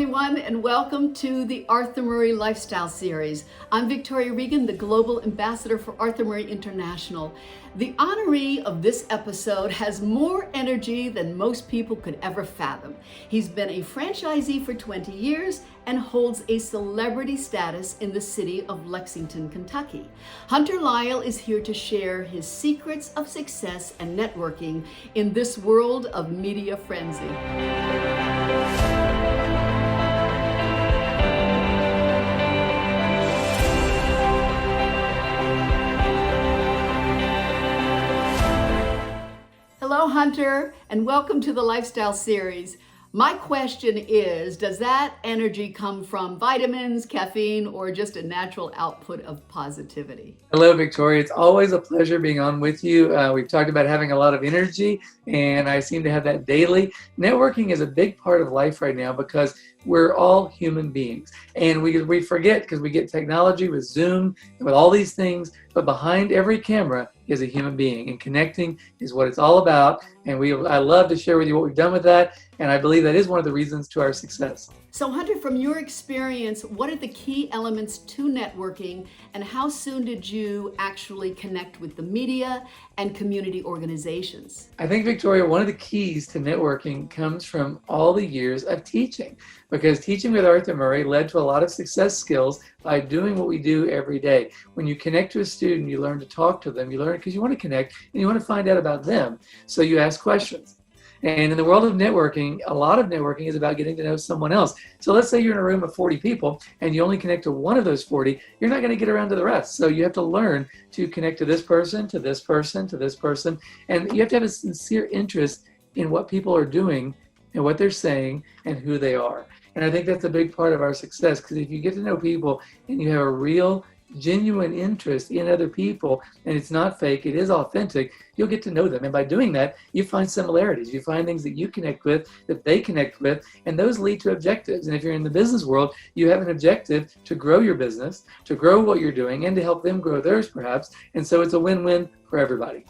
everyone, and welcome to the Arthur Murray Lifestyle Series. I'm Victoria Regan, the Global Ambassador for Arthur Murray International. The honoree of this episode has more energy than most people could ever fathom. He's been a franchisee for 20 years and holds a celebrity status in the city of Lexington, Kentucky. Hunter Lisle is here to share his secrets of success and networking in this world of media frenzy. Hello, Hunter, and welcome to the Lifestyle Series. My question is, does that energy come from vitamins, caffeine, or just a natural output of positivity? Hello, Victoria. It's always a pleasure being on with you. We've talked about having a lot of energy, and I seem to have that daily. Networking is a big part of life right now because we're all human beings. And we forget because we get technology with Zoom and with all these things, but behind every camera is a human being, and connecting is what it's all about. And I love to share with you what we've done with that, and I believe that is one of the reasons to our success. So Hunter, from your experience, what are the key elements to networking, and how soon did you actually connect with the media and community organizations? I think, Victoria, one of the keys to networking comes from all the years of teaching, because teaching with Arthur Murray led to a lot of success skills by doing what we do every day. When you connect to a student, you learn to talk to them. You learn because you want to connect and you want to find out about them. So you ask questions. And in the world of networking, a lot of networking is about getting to know someone else. So let's say you're in a room of 40 people and you only connect to one of those 40, you're not going to get around to the rest. So you have to learn to connect to this person, to this person, to this person. And you have to have a sincere interest in what people are doing and what they're saying and who they are. And I think that's a big part of our success, because if you get to know people and you have a real, genuine interest in other people, and it's not fake, it is authentic, you'll get to know them. And by doing that, you find similarities. You find things that you connect with, that they connect with, and those lead to objectives. And if you're in the business world, you have an objective to grow your business, to grow what you're doing, and to help them grow theirs perhaps. And so it's a win-win for everybody.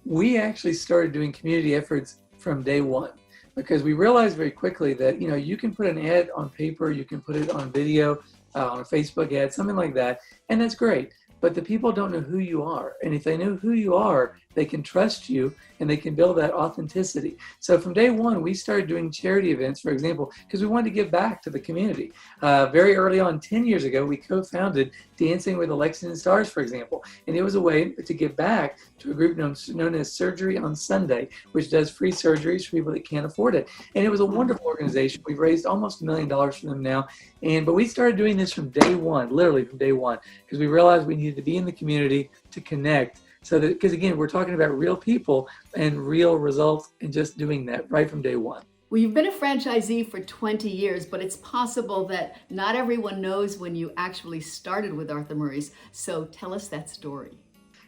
We actually started doing community efforts from day one, because we realized very quickly that, you can put an ad on paper, you can put it on video, on a Facebook ad, something like that, and that's great. But the people don't know who you are. And if they know who you are, they can trust you and they can build that authenticity. So from day one, we started doing charity events, for example, because we wanted to give back to the community. Very early on, 10 years ago, we co-founded Dancing with the Lexington Stars, for example. And it was a way to give back to a group known as Surgery on Sunday, which does free surgeries for people that can't afford it. And it was a wonderful organization. We've raised almost $1 million for them now. But we started doing this from day one, literally from day one, because we realized we needed to be in the community to connect. So that, because again, we're talking about real people and real results, and just doing that right from day one. Well, you've been a franchisee for 20 years, but it's possible that not everyone knows when you actually started with Arthur Murray's. So tell us that story.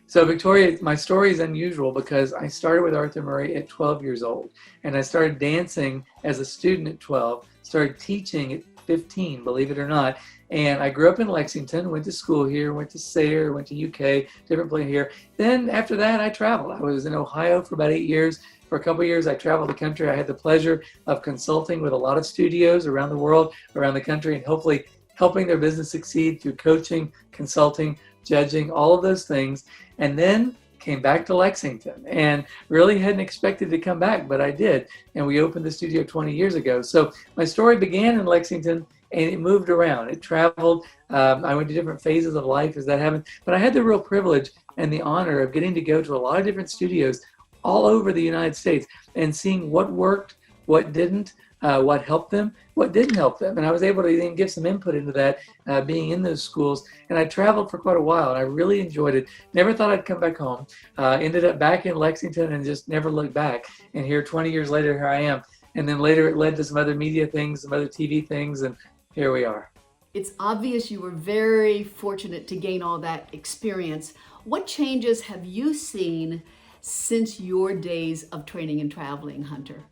So Victoria, my story is unusual because I started with Arthur Murray at 12 years old, and I started dancing as a student at 12, started teaching at 15, believe it or not. And I grew up in Lexington, went to school here, went to Sayre, went to UK, different place here. Then after that, I traveled. I was in Ohio for about 8 years. For a couple of years, I traveled the country. I had the pleasure of consulting with a lot of studios around the world, around the country, and hopefully helping their business succeed through coaching, consulting, judging, all of those things. And then came back to Lexington, and really hadn't expected to come back, but I did. And we opened the studio 20 years ago. So my story began in Lexington, and it moved around. It traveled. I went to different phases of life as that happened. But I had the real privilege and the honor of getting to go to a lot of different studios all over the United States and seeing what worked, what didn't, what helped them, what didn't help them. And I was able to then give some input into that, being in those schools. And I traveled for quite a while, and I really enjoyed it. Never thought I'd come back home. Ended up back in Lexington and just never looked back. And here 20 years later, here I am. And then later it led to some other media things, some other TV things, and here we are. It's obvious you were very fortunate to gain all that experience. What changes have you seen since your days of training and traveling, Hunter?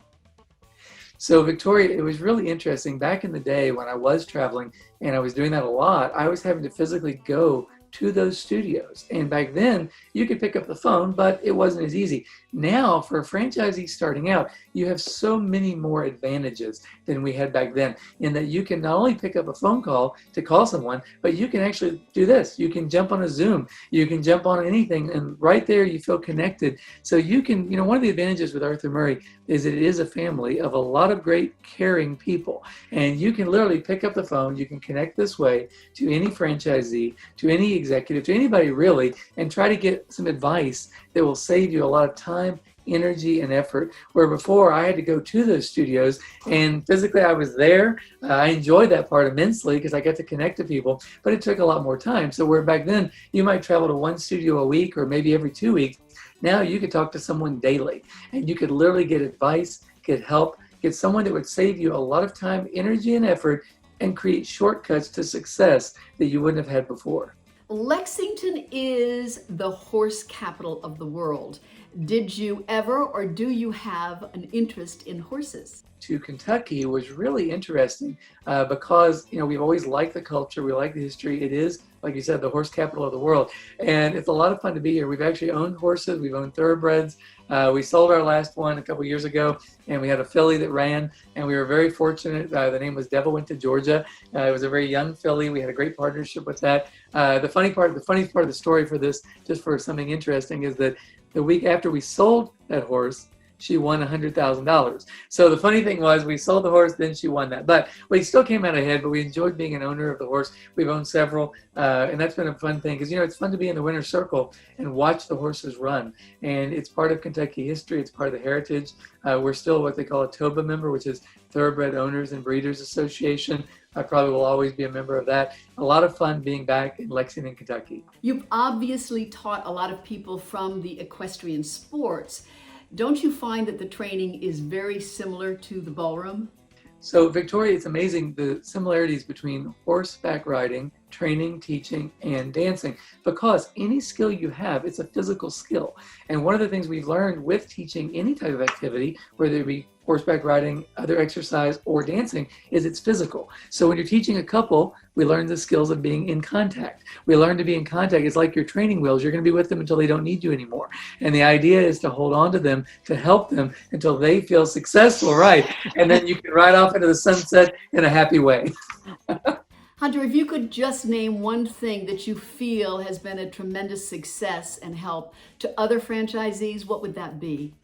So Victoria, it was really interesting. Back in the day when I was traveling and I was doing that a lot, I was having to physically go to those studios. And back then, you could pick up the phone, but it wasn't as easy. Now, for a franchisee starting out, you have so many more advantages than we had back then, in that you can not only pick up a phone call to call someone, but you can actually do this. You can jump on a Zoom, you can jump on anything, and right there you feel connected. So you can, one of the advantages with Arthur Murray is that it is a family of a lot of great caring people. And you can literally pick up the phone, you can connect this way to any franchisee, to any executive, to anybody really, and try to get some advice that will save you a lot of time, energy, and effort, where before I had to go to those studios and physically I was there. I enjoyed that part immensely because I got to connect to people, but it took a lot more time. So where back then you might travel to one studio a week or maybe every 2 weeks, now you could talk to someone daily and you could literally get advice, get help, get someone that would save you a lot of time, energy, and effort, and create shortcuts to success that you wouldn't have had before. Lexington is the horse capital of the world. Did you ever, or do you have an interest in horses? To Kentucky was really interesting because we've always liked the culture, we like the history. It is, like you said, the horse capital of the world, and it's a lot of fun to be here. We've actually owned horses, we've owned thoroughbreds. We sold our last one a couple years ago, and we had a filly that ran, and we were very fortunate. The name was Devil Went to Georgia. It was a very young filly. We had a great partnership with that. The funny part of the story for this, just for something interesting, is that the week after we sold that horse, she won $100,000. So the funny thing was, we sold the horse, then she won that. But we still came out ahead, but we enjoyed being an owner of the horse. We've owned several, and that's been a fun thing because, it's fun to be in the winner's circle and watch the horses run. And it's part of Kentucky history. It's part of the heritage. We're still what they call a TOBA member, which is Thoroughbred Owners and Breeders Association. I probably will always be a member of that. A lot of fun being back in Lexington, Kentucky. You've obviously taught a lot of people from the equestrian sports. Don't you find that the training is very similar to the ballroom? So Victoria, it's amazing the similarities between horseback riding, training, teaching, and dancing, because any skill you have, it's a physical skill. And one of the things we've learned with teaching any type of activity, whether it be horseback riding, other exercise, or dancing, is it's physical. So when you're teaching a couple, we learn the skills of being in contact. We learn to be in contact. It's like your training wheels. You're going to be with them until they don't need you anymore. And the idea is to hold on to them, to help them until they feel successful, right? And then you can ride off into the sunset in a happy way. Hunter, if you could just name one thing that you feel has been a tremendous success and help to other franchisees, what would that be?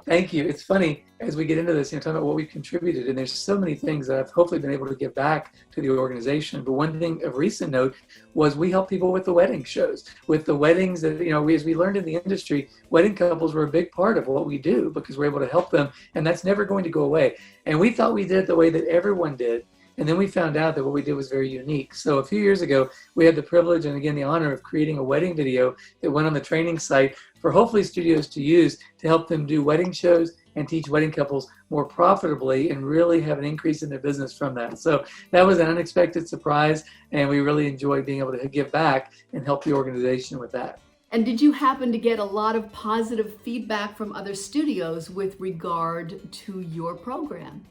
Thank you. It's funny, as we get into this, talking about what we've contributed, and there's so many things that I've hopefully been able to give back to the organization. But one thing of recent note was we help people with the wedding shows, with the weddings that, as we learned in the industry, wedding couples were a big part of what we do because we're able to help them, and that's never going to go away. And we thought we did it the way that everyone did. And then we found out that what we did was very unique. So a few years ago, we had the privilege and again the honor of creating a wedding video that went on the training site for hopefully studios to use to help them do wedding shows and teach wedding couples more profitably and really have an increase in their business from that. So that was an unexpected surprise, and we really enjoyed being able to give back and help the organization with that. And did you happen to get a lot of positive feedback from other studios with regard to your program?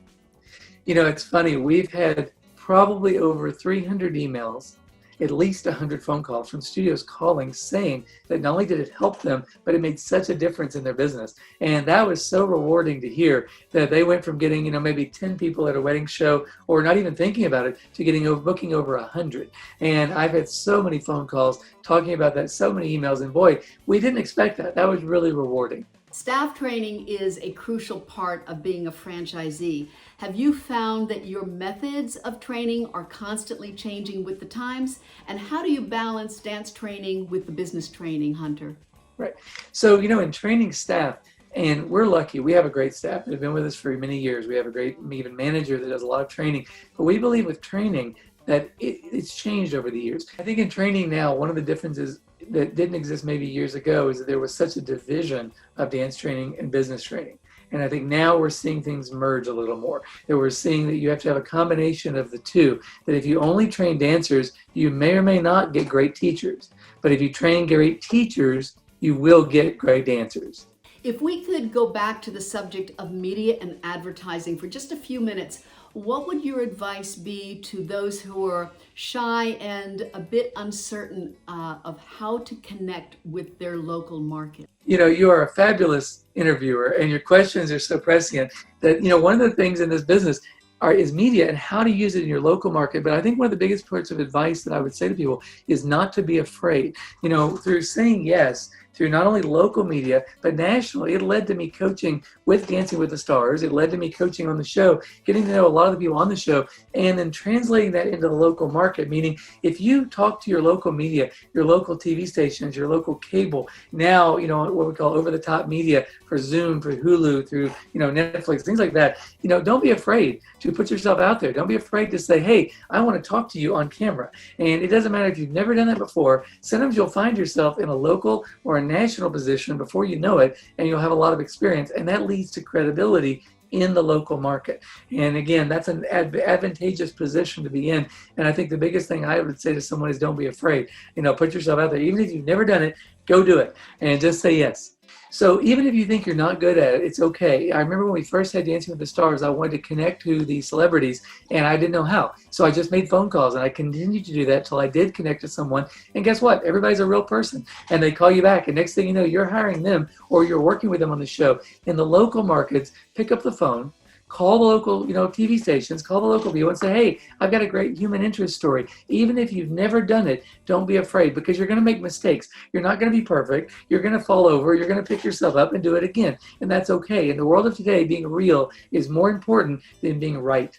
It's funny, we've had probably over 300 emails, at least 100 phone calls from studios calling saying that not only did it help them, but it made such a difference in their business. And that was so rewarding to hear that they went from getting, maybe 10 people at a wedding show or not even thinking about it to booking over 100. And I've had so many phone calls talking about that, so many emails, and boy, we didn't expect that. That was really rewarding. Staff training is a crucial part of being a franchisee. Have you found that your methods of training are constantly changing with the times? And how do you balance dance training with the business training, Hunter? Right. So, in training staff, and we're lucky, we have a great staff that have been with us for many years. We have a great even manager that does a lot of training. But we believe with training that it's changed over the years. I think in training now, one of the differences that didn't exist maybe years ago is that there was such a division of dance training and business training. And I think now we're seeing things merge a little more. That we're seeing that you have to have a combination of the two. That if you only train dancers, you may or may not get great teachers. But if you train great teachers, you will get great dancers. If we could go back to the subject of media and advertising for just a few minutes, what would your advice be to those who are shy and a bit uncertain of how to connect with their local market? You are a fabulous interviewer, and your questions are so prescient that, one of the things in this business is media and how to use it in your local market. But I think one of the biggest parts of advice that I would say to people is not to be afraid. Through saying yes, through not only local media, but nationally, it led to me coaching with Dancing with the Stars. It led to me coaching on the show, getting to know a lot of the people on the show, and then translating that into the local market. Meaning, if you talk to your local media, your local TV stations, your local cable, now, what we call over-the-top media for Zoom, for Hulu, through, Netflix, things like that, don't be afraid to put yourself out there. Don't be afraid to say, hey, I want to talk to you on camera. And it doesn't matter if you've never done that before. Sometimes you'll find yourself in a local or a national position before you know it, and you'll have a lot of experience, and that leads to credibility in the local market. And again, that's an advantageous position to be in. And I think the biggest thing I would say to someone is don't be afraid. Put yourself out there. Even if you've never done it, go do it and just say yes. So even if you think you're not good at it, it's okay. I remember when we first had Dancing with the Stars, I wanted to connect to the celebrities, and I didn't know how. So I just made phone calls, and I continued to do that till I did connect to someone. And guess what? Everybody's a real person, and they call you back. And next thing you know, you're hiring them or you're working with them on the show. In the local markets, pick up the phone, call the local, TV stations, call the local people and say, hey, I've got a great human interest story. Even if you've never done it, don't be afraid, because you're going to make mistakes. You're not going to be perfect. You're going to fall over. You're going to pick yourself up and do it again. And that's okay. In the world of today, being real is more important than being right.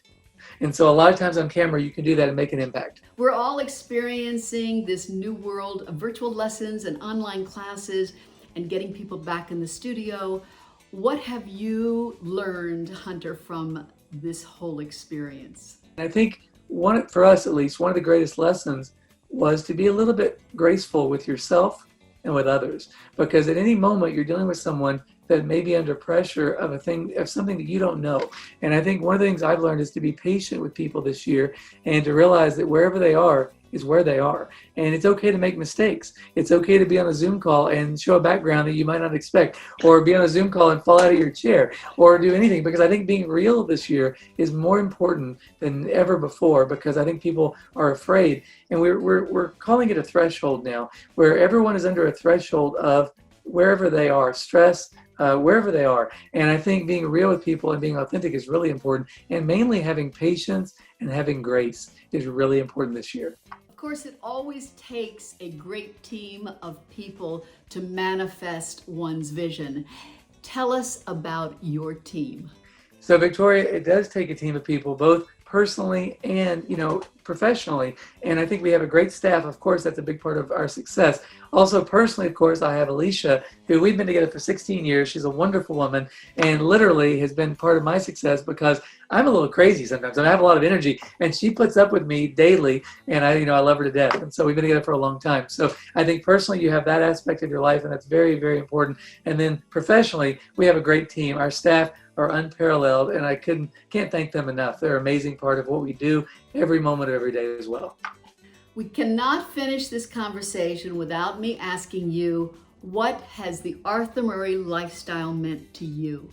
And so a lot of times on camera, you can do that and make an impact. We're all experiencing this new world of virtual lessons and online classes and getting people back in the studio. What have you learned, Hunter, from this whole experience? I think for us at least, one of the greatest lessons was to be a little bit graceful with yourself and with others, because at any moment you're dealing with someone that may be under pressure of something that you don't know. And I think one of the things I've learned is to be patient with people this year and to realize that wherever they are is where they are. And it's okay to make mistakes. It's okay to be on a Zoom call and show a background that you might not expect, or be on a Zoom call and fall out of your chair, or do anything, because I think being real this year is more important than ever before, because I think people are afraid. And we're calling it a threshold now, where everyone is under a threshold of wherever they are, stress, wherever they are. And I think being real with people and being authentic is really important, and mainly having patience and having grace is really important this year. Of course, it always takes a great team of people to manifest one's vision. Tell us about your team. So Victoria, it does take a team of people, both personally and, professionally. And I think we have a great staff. Of course, that's a big part of our success. Also, personally, of course, I have Alicia, who we've been together for 16 years. She's a wonderful woman and literally has been part of my success, because I'm a little crazy sometimes and I have a lot of energy, and she puts up with me daily, and I love her to death. And so we've been together for a long time. So I think personally, you have that aspect of your life, and that's very, very important. And then professionally, we have a great team. Our staff are unparalleled, and I can't thank them enough. They're an amazing part of what we do every moment of every day as well. We cannot finish this conversation without me asking you, what has the Arthur Murray lifestyle meant to you?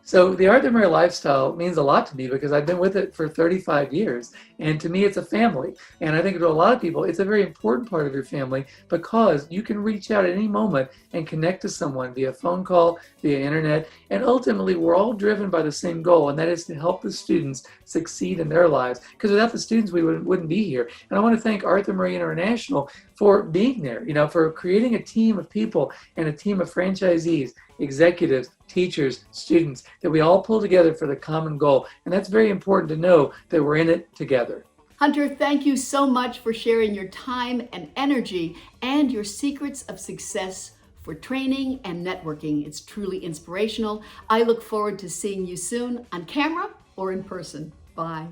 So the Arthur Murray lifestyle means a lot to me, because I've been with it for 35 years. And to me, it's a family. And I think to a lot of people, it's a very important part of your family, because you can reach out at any moment and connect to someone via phone call, via internet. And ultimately, we're all driven by the same goal, and that is to help the students succeed in their lives. Because without the students, we wouldn't be here. And I want to thank Arthur Murray International for being there, for creating a team of people and a team of franchisees, executives, teachers, students, that we all pull together for the common goal. And that's very important to know, that we're in it together. Hunter, thank you so much for sharing your time and energy and your secrets of success for training and networking. It's truly inspirational. I look forward to seeing you soon on camera or in person. Bye.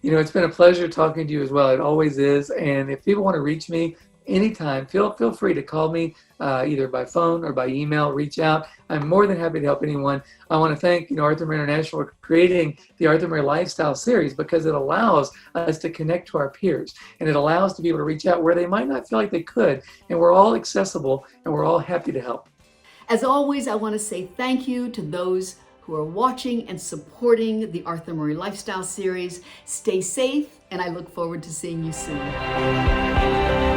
It's been a pleasure talking to you as well. It always is. And if people want to reach me anytime, feel free to call me either by phone or by email. Reach out. I'm more than happy to help anyone. I want to thank Arthur Murray International for creating the Arthur Murray Lifestyle Series, because it allows us to connect to our peers, and it allows us to be able to reach out where they might not feel like they could. And we're all accessible, and we're all happy to help. As always, I want to say thank you to those who are watching and supporting the Arthur Murray Lifestyle Series. Stay safe, and I look forward to seeing you soon.